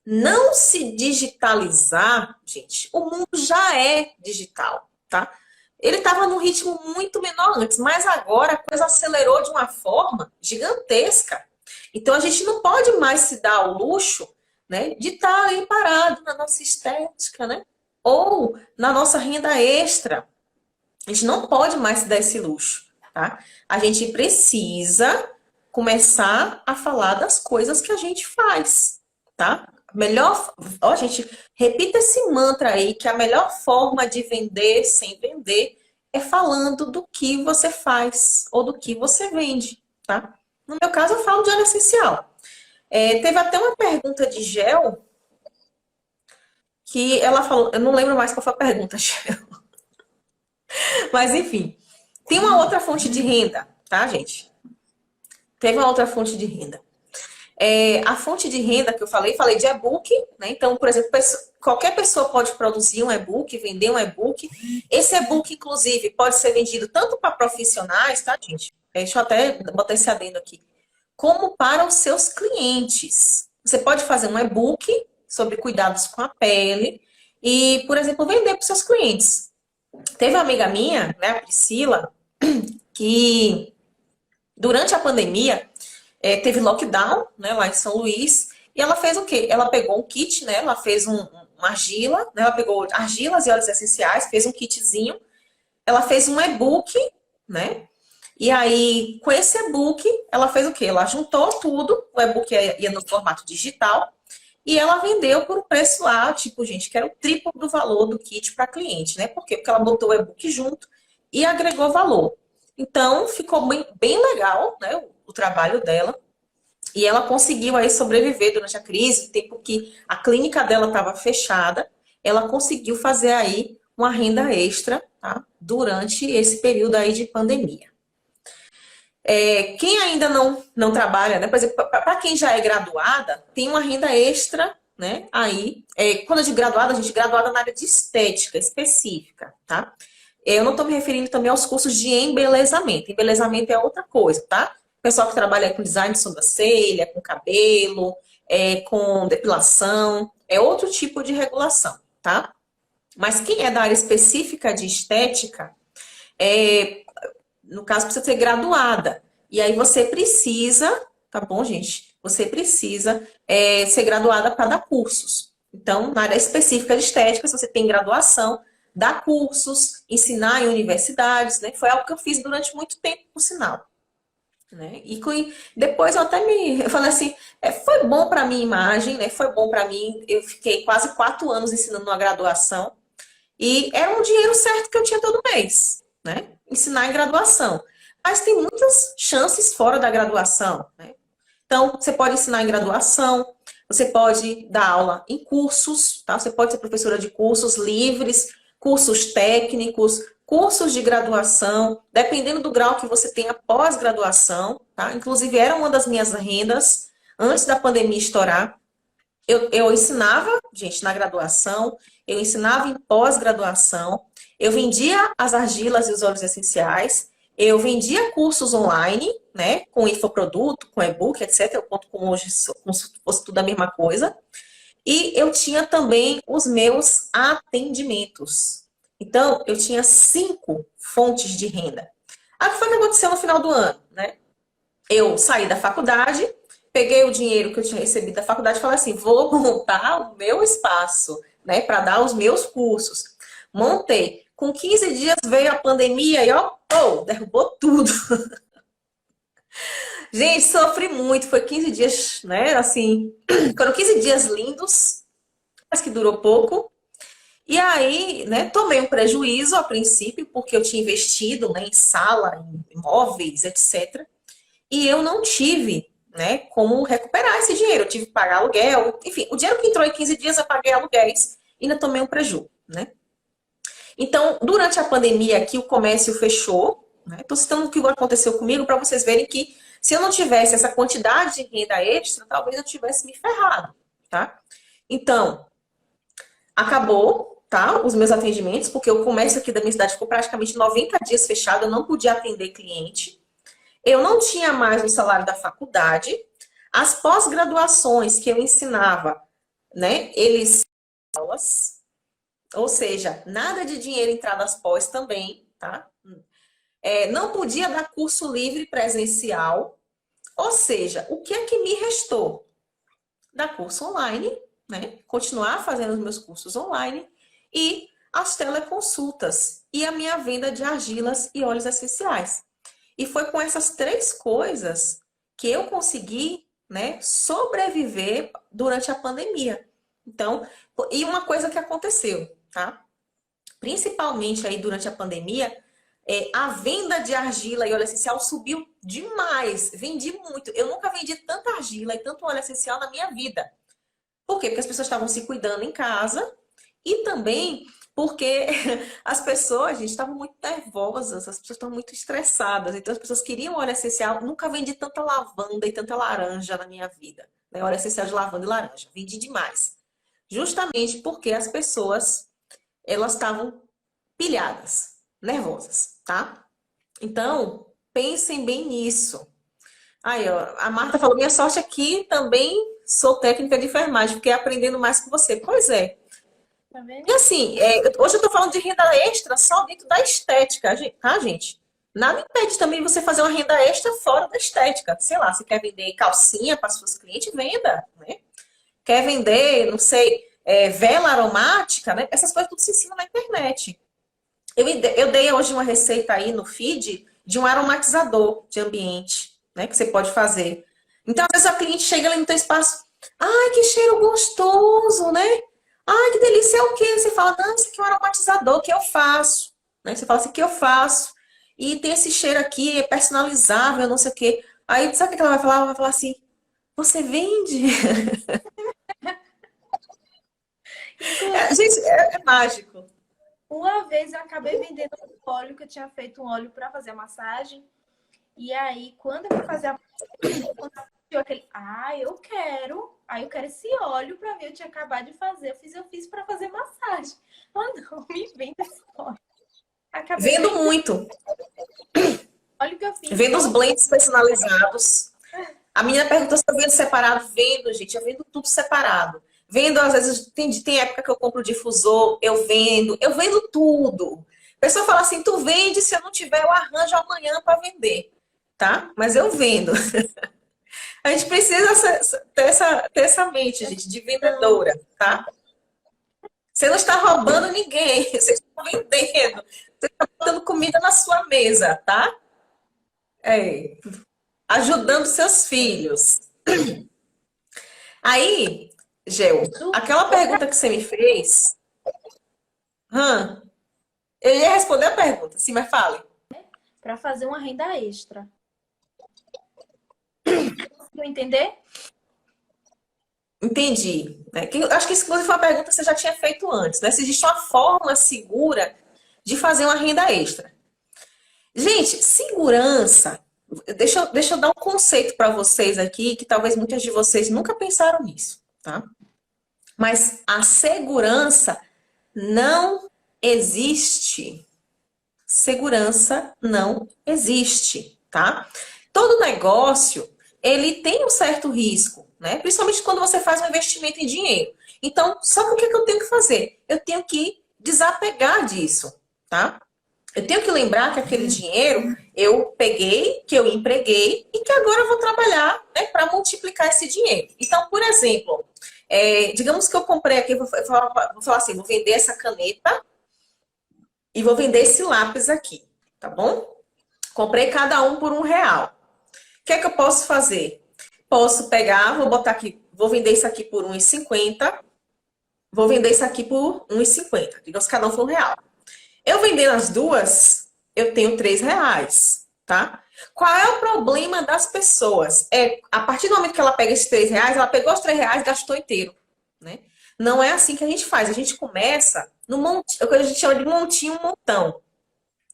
não se digitalizar, gente, o mundo já é digital, tá? Ele estava num ritmo muito menor antes, mas agora a coisa acelerou de uma forma gigantesca. Então a gente não pode mais se dar ao luxo, né, de estar aí parado na nossa estética, né? Ou na nossa renda extra. A gente não pode mais se dar esse luxo, tá? A gente precisa começar a falar das coisas que a gente faz, tá? Melhor, ó, gente, repita esse mantra aí, que a melhor forma de vender sem vender é falando do que você faz ou do que você vende, tá? No meu caso, eu falo de óleo essencial. Teve até uma pergunta de Gel que ela falou, eu não lembro mais qual foi a pergunta, Gel, mas enfim. Tem uma outra fonte de renda, tá, gente? Teve uma outra fonte de renda. A fonte de renda que eu falei de e-book, né? Então, por exemplo, qualquer pessoa pode produzir um e-book, vender um e-book. Esse e-book, inclusive, pode ser vendido tanto para profissionais, tá, gente? Deixa eu até botar esse adendo aqui. Como para os seus clientes. Você pode fazer um e-book sobre cuidados com a pele e, por exemplo, vender para os seus clientes. Teve uma amiga minha, né, a Priscila, que durante a pandemia teve lockdown, né, lá em São Luís, e ela fez o quê? Ela pegou um kit, né, ela fez uma argila, né, ela pegou argilas e óleos essenciais, fez um kitzinho, ela fez um e-book, né, e aí com esse e-book ela fez o quê? Ela juntou tudo, o e-book ia no formato digital, e ela vendeu por um preço lá, tipo, gente, que era o triplo do valor do kit para cliente, né? Por quê? Porque ela botou o e-book junto e agregou valor. Então, ficou bem legal, né, o trabalho dela. E ela conseguiu aí sobreviver durante a crise, o tempo que a clínica dela estava fechada, ela conseguiu fazer aí uma renda extra, tá? Durante esse período aí de pandemia. Quem ainda não trabalha, né? Por exemplo, para quem já é graduada, tem uma renda extra né? Aí, quando eu digo graduada, a gente graduada na área de estética específica, tá? Eu não estou me referindo também aos cursos de embelezamento. Embelezamento é outra coisa, tá? O pessoal que trabalha com design de sobrancelha, com cabelo, com depilação, é outro tipo de regulação, tá? Mas quem é da área específica de estética, é, no caso, precisa ser graduada. E aí você precisa, tá bom, gente? Você precisa ser graduada para dar cursos. Então, na área específica de estética, se você tem graduação, dar cursos, ensinar em universidades, né? Foi algo que eu fiz durante muito tempo, por sinal. Né? Depois eu falei assim, foi bom para minha imagem, né? Foi bom para mim. Eu fiquei quase 4 anos ensinando uma graduação e era um dinheiro certo que eu tinha todo mês, né? Ensinar em graduação. Mas tem muitas chances fora da graduação, né? Então, você pode ensinar em graduação, você pode dar aula em cursos, tá? Você pode ser professora de cursos livres, cursos técnicos, cursos de graduação, dependendo do grau que você tenha pós-graduação, tá? Inclusive, era uma das minhas rendas antes da pandemia estourar. Eu ensinava, gente, na graduação, eu ensinava em pós-graduação, eu vendia as argilas e os óleos essenciais, eu vendia cursos online, né, com infoproduto, com e-book, etc. Eu conto com hoje como se fosse tudo a mesma coisa. E eu tinha também os meus atendimentos. Então, eu tinha 5 fontes de renda. Aí, o que foi que aconteceu no final do ano, né? Eu saí da faculdade, peguei o dinheiro que eu tinha recebido da faculdade e falei assim: vou montar o meu espaço, né, para dar os meus cursos. Montei. Com 15 dias veio a pandemia e ó, derrubou tudo. Gente, sofri muito. Foi 15 dias, né? Assim, foram 15 dias lindos, mas que durou pouco. E aí, né, tomei um prejuízo a princípio, porque eu tinha investido, né, em sala, em imóveis, etc. E eu não tive, né, como recuperar esse dinheiro. Eu tive que pagar aluguel, enfim, o dinheiro que entrou em 15 dias eu paguei aluguéis e ainda tomei um prejuízo, né? Então, durante a pandemia aqui, o comércio fechou, né? Estou citando o que aconteceu comigo para vocês verem que se eu não tivesse essa quantidade de renda extra, talvez eu tivesse me ferrado, tá? Então, acabou, tá? Os meus atendimentos, porque o comércio aqui da minha cidade ficou praticamente 90 dias fechado, eu não podia atender cliente. Eu não tinha mais o salário da faculdade. As pós-graduações que eu ensinava, né? Eles aulas, ou seja, nada de dinheiro entrar nas pós também, tá? Não podia dar curso livre presencial. Ou seja, o que é que me restou? Dar curso online, né? Continuar fazendo os meus cursos online e as teleconsultas e a minha venda de argilas e óleos essenciais. E foi com essas 3 coisas que eu consegui, né, sobreviver durante a pandemia. Então, e uma coisa que aconteceu, tá? Principalmente aí durante a pandemia, a venda de argila e óleo essencial subiu demais. Vendi muito. Eu nunca vendi tanta argila e tanto óleo essencial na minha vida. Por quê? Porque as pessoas estavam se cuidando em casa e também porque as pessoas, gente, estavam muito nervosas, as pessoas estavam muito estressadas. Então as pessoas queriam óleo essencial. Nunca vendi tanta lavanda e tanta laranja na minha vida. Né? Óleo essencial de lavanda e laranja. Vendi demais. Justamente porque as pessoas, elas estavam pilhadas, nervosas, tá? Então, pensem bem nisso. Aí, ó, a Marta falou: minha sorte aqui também sou técnica de enfermagem, fiquei aprendendo mais que você. Pois é. Tá E vendo? assim, hoje eu tô falando de renda extra só dentro da estética, tá, gente? Nada impede também você fazer uma renda extra fora da estética. Sei lá, você quer vender calcinha para seus clientes, venda, né? Quer vender, não sei, vela aromática, né? Essas coisas tudo se ensina na internet. Eu dei hoje uma receita aí no feed de um aromatizador de ambiente, né? Que você pode fazer. Então, às vezes a cliente chega ali no teu espaço, ai, que cheiro gostoso, né? Ai, que delícia, é o quê? Você fala, não, isso aqui é um aromatizador que eu faço. Né? Você fala assim, que eu faço. E tem esse cheiro aqui, é personalizável, não sei o quê. Aí, sabe o que ela vai falar? Ela vai falar assim, você vende? Inclusive, Gente, é mágico. uma vez eu acabei vendendo um óleo que eu tinha feito um óleo para fazer a massagem. E aí, quando eu fui fazer a massagem, quando eu aquele, eu quero. Aí eu quero esse óleo para mim, eu tinha acabado de fazer. Eu fiz para fazer massagem. Ah, não, me vende esse óleo. Acabei Vendo vendendo. muito. Olha o que eu fiz. Vendo os blends personalizados. A menina perguntou se eu vendo separado. Vendo, gente. Eu vendo tudo separado. Vendo, às vezes, tem época que eu compro difusor, eu vendo tudo. A pessoa fala assim, tu vende, se eu não tiver, eu arranjo amanhã para vender. Tá? Mas eu vendo. A gente precisa ter essa mente, gente, de vendedora, tá? Você não está roubando ninguém, você está vendendo. Você está botando comida na sua mesa, tá? É, ajudando seus filhos. Aí, Gel, aquela pergunta que você me fez, hã? Eu ia responder a pergunta, sim, mas fale. Para fazer uma renda extra. Conseguiu entender? Entendi. Acho que isso inclusive foi uma pergunta que você já tinha feito antes, né? Se existe uma forma segura de fazer uma renda extra. Gente, segurança. Deixa eu dar um conceito para vocês aqui, que talvez muitas de vocês nunca pensaram nisso, tá? Mas a segurança não existe. Segurança não existe, tá? Todo negócio, ele tem um certo risco, né? Principalmente quando você faz um investimento em dinheiro. Então, sabe o que eu tenho que fazer? Eu tenho que desapegar disso, tá? Eu tenho que lembrar que aquele dinheiro eu peguei, que eu empreguei e que agora eu vou trabalhar, né, para multiplicar esse dinheiro. Então, por exemplo, digamos que eu comprei aqui, vou falar assim, vou vender essa caneta e vou vender esse lápis aqui, tá bom? Comprei cada um por R$ 1. O que é que eu posso fazer? Posso pegar, vou botar aqui, vou vender isso aqui por R$ 1,50, vou vender isso aqui por R$ 1,50. Digamos que cada um for R$ 1. Eu vendendo as duas, eu tenho R$ 3, tá? Qual é o problema das pessoas? A partir do momento que ela pega esses R$ 3, ela pegou os R$ 3 e gastou inteiro, né? Não é assim que a gente faz. A gente começa no monte, o que a gente chama de montinho, montão,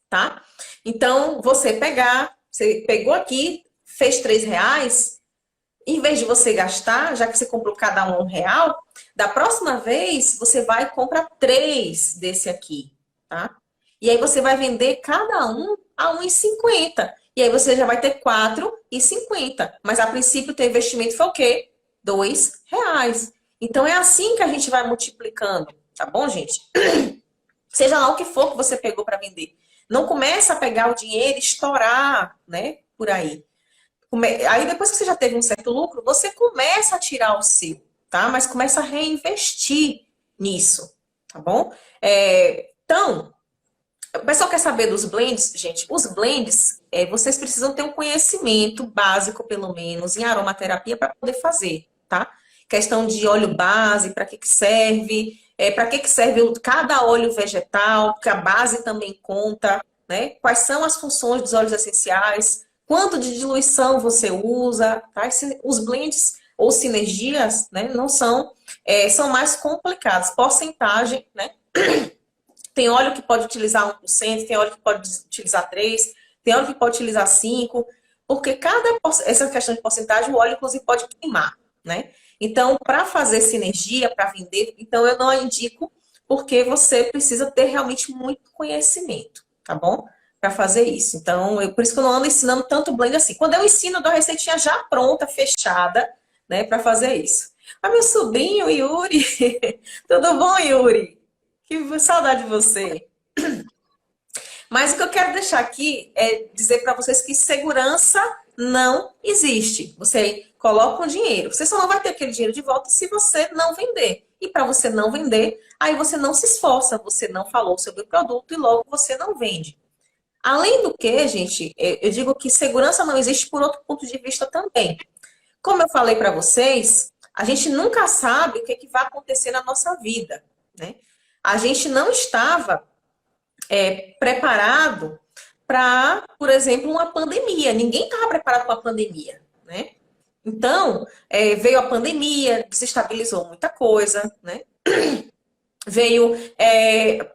tá? Então, você pegou aqui, fez R$ 3, em vez de você gastar, já que você comprou cada um R$ 1, da próxima vez você vai e compra 3 desse aqui, tá? E aí você vai vender cada um a R$ 1,50. E aí você já vai ter R$ 4,50. Mas a princípio o teu investimento foi o quê? R$ 2. Então é assim que a gente vai multiplicando, tá bom, gente? Seja lá o que for que você pegou para vender. Não começa a pegar o dinheiro e estourar, né, por aí. Aí depois que você já teve um certo lucro, você começa a tirar o seu, tá? Mas começa a reinvestir nisso, tá bom? Então, o pessoal quer saber dos blends, gente. Os blends, vocês precisam ter um conhecimento básico, pelo menos, em aromaterapia para poder fazer, tá? Questão de óleo base, para que serve, para que serve cada óleo vegetal, que a base também conta, né? Quais são as funções dos óleos essenciais, quanto de diluição você usa, tá? Os blends ou sinergias, né, não são mais complicados. Porcentagem, né? Tem óleo que pode utilizar 1%, tem óleo que pode utilizar 3%, tem óleo que pode utilizar 5%, porque essa questão de porcentagem, o óleo, inclusive, pode queimar, né? Então, para fazer sinergia, para vender, então eu não indico, porque você precisa ter realmente muito conhecimento, tá bom? Para fazer isso. Então, por isso que eu não ando ensinando tanto blend assim. Quando eu ensino, eu dou a receitinha já pronta, fechada, né, para fazer isso. Ah, meu sobrinho, Yuri. Tudo bom, Yuri? Que saudade de você. Mas o que eu quero deixar aqui é dizer para vocês que segurança não existe. Você coloca um dinheiro. Você só não vai ter aquele dinheiro de volta se você não vender. E para você não vender, aí você não se esforça, você não falou sobre o produto e logo você não vende. Além do que, gente, eu digo que segurança não existe por outro ponto de vista também. Como eu falei para vocês, a gente nunca sabe o que vai acontecer na nossa vida, né? A gente não estava preparado para, por exemplo, uma pandemia. Ninguém estava preparado para a pandemia, né? Então, veio a pandemia, desestabilizou muita coisa, né?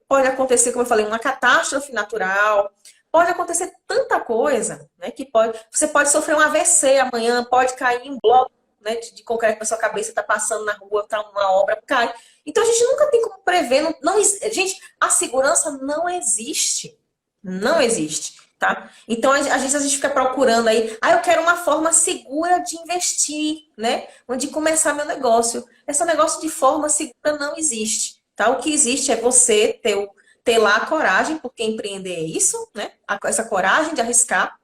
Pode acontecer, como eu falei, uma catástrofe natural, pode acontecer tanta coisa, né? Que você pode sofrer um AVC amanhã, pode cair em bloco. né, de concreto na sua cabeça, tá passando na rua, tá uma obra, cai. Então a gente nunca tem como prever. Gente, a segurança não existe. Não existe, tá? Então a gente às vezes fica procurando aí, eu quero uma forma segura de investir, né? Onde começar meu negócio. Esse negócio de forma segura não existe, tá? O que existe é você ter lá a coragem, porque empreender é isso, né? Essa coragem de arriscar.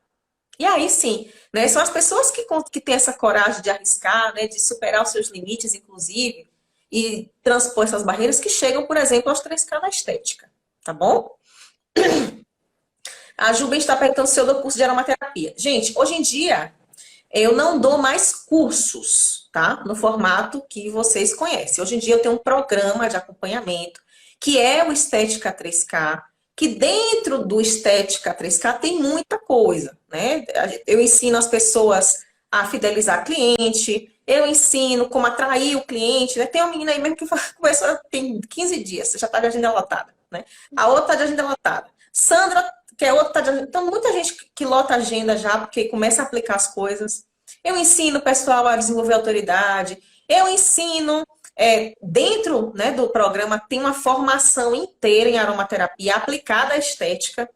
E aí sim, né? São as pessoas que têm essa coragem de arriscar, né? De superar os seus limites, inclusive, e transpor essas barreiras que chegam, por exemplo, aos 3K na estética, tá bom? A Juben está perguntando se eu dou curso de aromaterapia. Gente, hoje em dia, eu não dou mais cursos, tá? No formato que vocês conhecem. Hoje em dia eu tenho um programa de acompanhamento, que é o Estética 3K, que dentro do Estética 3K tem muita coisa, né? Eu ensino as pessoas a fidelizar cliente, eu ensino como atrair o cliente, né? Tem uma menina aí mesmo que começou tem 15 dias, já está de agenda lotada, né? A outra está de agenda lotada. Sandra, que é outra, tá de agenda. Então muita gente que lota a agenda já, porque começa a aplicar as coisas. Eu ensino o pessoal a desenvolver autoridade. Eu ensino, dentro, né, do programa, tem uma formação inteira em aromaterapia aplicada à estética.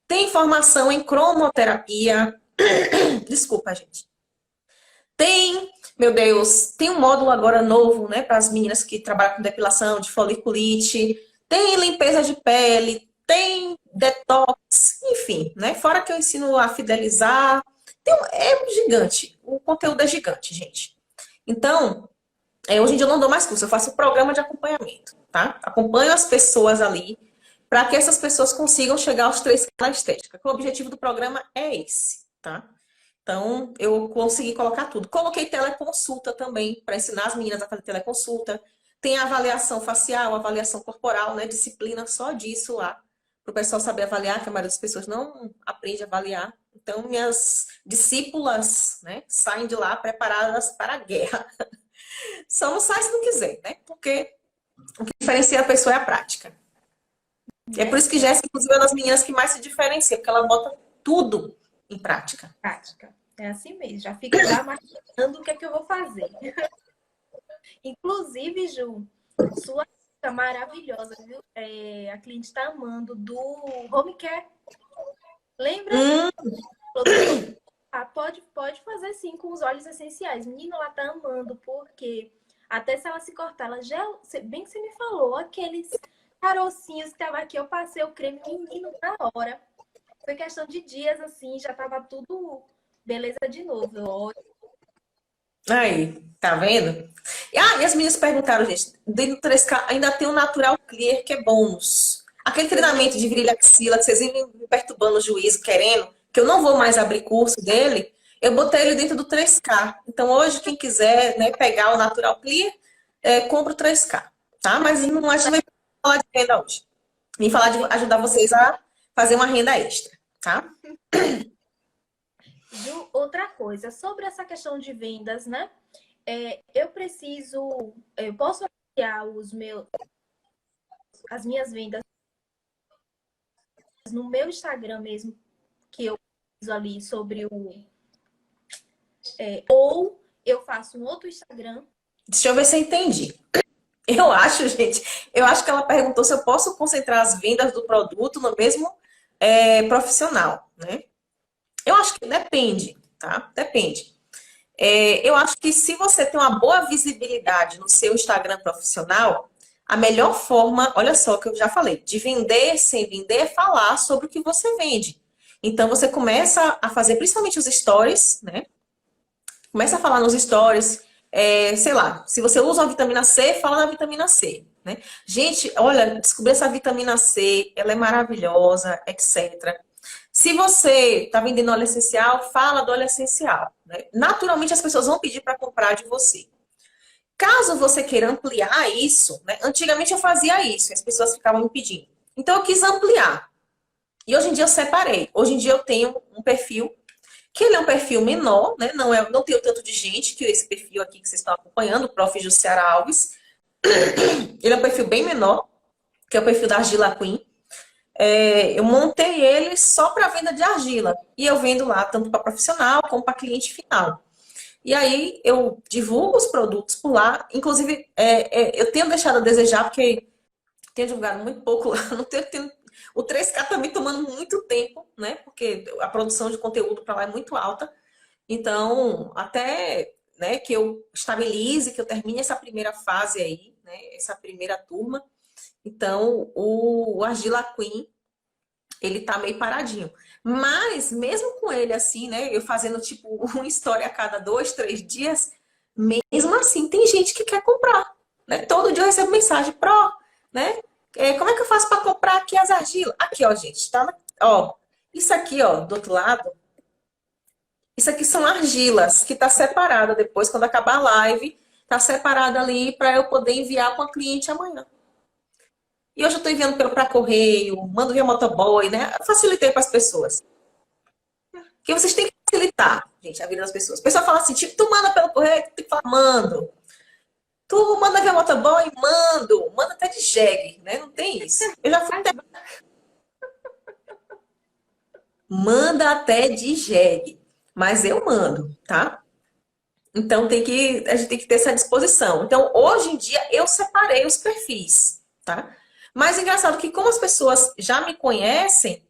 Tem formação em cromoterapia. Desculpa, gente. Tem, meu Deus, tem um módulo agora novo, né, para as meninas que trabalham com depilação de foliculite. Tem limpeza de pele, tem detox, enfim, né? Fora que eu ensino a fidelizar. É gigante. O conteúdo é gigante, gente. Então, hoje em dia eu não dou mais curso, eu faço programa de acompanhamento, tá? Acompanho as pessoas ali para que essas pessoas consigam chegar aos 3K na estética. O objetivo do programa é esse, tá? Então, eu consegui colocar tudo. Coloquei teleconsulta também, para ensinar as meninas a fazer teleconsulta. Tem avaliação facial, avaliação corporal, né? Disciplina só disso lá, para o pessoal saber avaliar, que a maioria das pessoas não aprende a avaliar. Então, minhas discípulas, né, saem de lá preparadas para a guerra. Só não sai se não quiser, né? Porque o que diferencia a pessoa é a prática. E é por isso que Jéssica, inclusive, é uma das meninas que mais se diferencia, porque ela bota tudo em prática. Prática. É assim mesmo. Já fica lá marcando o que é que eu vou fazer. Inclusive, Ju, sua dica maravilhosa, viu? A cliente está amando do home care. Lembra? Pode fazer sim com os óleos essenciais. Menina, ela tá amando, porque até se ela se cortar, ela já, bem que você me falou, aqueles carocinhos que tava aqui, eu passei o creme, menino, na hora. Foi questão de dias, assim, já tava tudo beleza de novo. Aí, tá vendo? E as meninas perguntaram, gente, dentro do 3K ainda tem o Natural Clear, que é bônus. Aquele treinamento de virilha axila, que vocês vêm me perturbando o juízo, querendo, que eu não vou mais abrir curso dele, eu botei ele dentro do 3K. Então, hoje, quem quiser, né, pegar o Natural Clear, compra o 3K, tá? Mas não acho que vai falar de renda hoje. Vim falar de ajudar vocês a fazer uma renda extra, tá? Ju, outra coisa, sobre essa questão de vendas, né? Eu posso anunciar as minhas vendas no meu Instagram mesmo, que eu fiz ali sobre ou eu faço um outro Instagram. Deixa eu ver se eu entendi. Eu acho, gente, que ela perguntou se eu posso concentrar as vendas do produto no mesmo profissional, né? Eu acho que depende, tá? Depende. Eu acho que se você tem uma boa visibilidade no seu Instagram profissional, a melhor forma, olha só que eu já falei, de vender sem vender é falar sobre o que você vende. Então você começa a fazer principalmente os stories, né? Começa a falar nos stories, sei lá, se você usa uma vitamina C, fala da vitamina C, né? Gente, olha, descobri essa vitamina C, ela é maravilhosa, etc. Se você está vendendo óleo essencial, fala do óleo essencial, né? Naturalmente as pessoas vão pedir para comprar de você. Caso você queira ampliar isso, né? Antigamente eu fazia isso, as pessoas ficavam me pedindo. Então eu quis ampliar. E hoje em dia eu separei. Hoje em dia eu tenho um perfil que ele é um perfil menor, né? Não tem o tanto de gente que esse perfil aqui que vocês estão acompanhando, o Prof. Jussiara Alves. Ele é um perfil bem menor, que é o perfil da Argila Queen. Eu montei ele só para venda de argila. E eu vendo lá tanto para profissional como para cliente final. E aí eu divulgo os produtos por lá. Inclusive, eu tenho deixado a desejar, porque tenho divulgado muito pouco lá. Não o 3K tá me tomando muito tempo, né? Porque a produção de conteúdo para lá é muito alta. Então, até, né, que eu estabilize, que eu termine essa primeira fase aí, né? Essa primeira turma. Então, o Argila Queen, ele tá meio paradinho. Mas, mesmo com ele assim, né? Eu fazendo tipo uma história a cada 2, 3 dias, mesmo assim, tem gente que quer comprar, né? Todo dia eu recebo mensagem, né? Como é que eu faço para comprar aqui as argilas? Aqui, ó, gente, tá? Ó, isso aqui, ó, do outro lado, isso aqui são argilas, que tá separada depois, quando acabar a live, tá separada ali para eu poder enviar para a cliente amanhã. E hoje eu estou enviando para correio, mando via motoboy, né? Eu facilitei para as pessoas. Porque vocês têm que facilitar, gente, a vida das pessoas. O pessoal fala assim, tipo, tu manda pelo correio, tu tem que falar, mando. Tu manda via motoboy, mando. Manda até de jegue, né? Não tem isso. Eu já fui até... Manda até de jegue. Mas eu mando, tá? Então a gente tem que ter essa disposição. Então, hoje em dia, eu separei os perfis, tá? Mas engraçado que como as pessoas já me conhecem,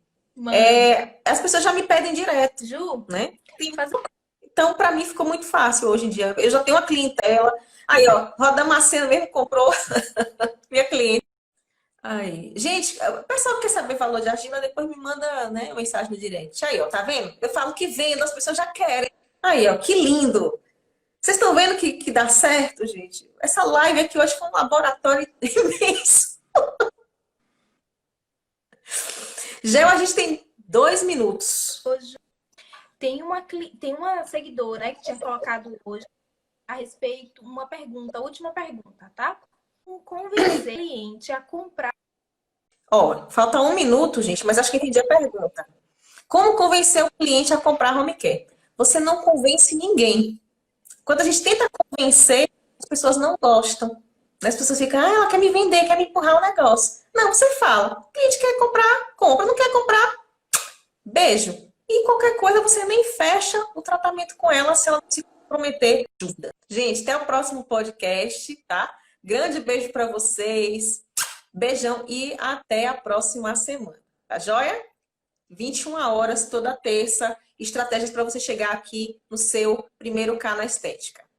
as pessoas já me pedem direto, Ju, né? Então, para mim, ficou muito fácil hoje em dia. Eu já tenho uma clientela. Aí, ó, Roda Macena mesmo comprou minha cliente. Aí, gente, o pessoal que quer saber valor de argila, depois me manda, né, mensagem no direct. Aí, ó, tá vendo? Eu falo que vendo, as pessoas já querem. Aí, ó, que lindo. Vocês estão vendo que dá certo, gente? Essa live aqui hoje foi um laboratório imenso. Gel, a gente tem 2 minutos. hoje tem uma seguidora, né, que tinha colocado hoje a respeito, uma pergunta, última pergunta, tá? Como convencer o cliente a comprar. Ó, falta 1 minuto, gente, mas acho que entendi a pergunta. Como convencer o cliente a comprar home care? Você não convence ninguém. Quando a gente tenta convencer, as pessoas não gostam. Né? As pessoas ficam, ela quer me vender, quer me empurrar o negócio. Não, você fala. O cliente quer comprar, compra. Não quer comprar, beijo. E qualquer coisa, você nem fecha o tratamento com ela se ela não se comprometer. Ajuda. Gente, até o próximo podcast, tá? Grande beijo para vocês. Beijão e até a próxima semana. Tá joia? 21 horas toda terça. Estratégias para você chegar aqui no seu primeiro K na estética.